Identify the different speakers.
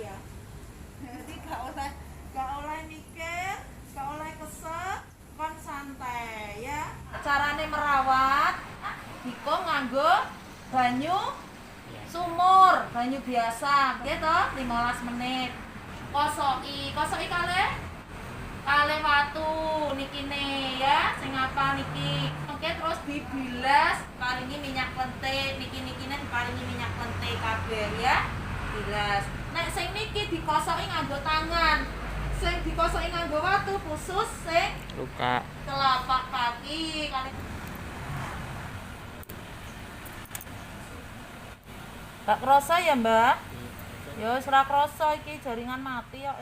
Speaker 1: ya. Jadi gak oleh mikir, gak oleh kesel, kon santai ya. Carane merawat Diko nganggo banyu sumur, banyu biasa gitu, 15 menit. Kosoki kale watu nikine ya, sing apa niki. Oke, terus dibilas, paringi minyak lentik, niki-nikine diparingi minyak lentik kabeh ya. Bilas. Nek sing niki dikosoki nganggo tangan. Sing dikosoki nganggo watu khusus sing
Speaker 2: luka
Speaker 1: telapak kaki kali. Gak kerasa ya, Mbak? Ya wis ora krasa iki jaringan mati kok.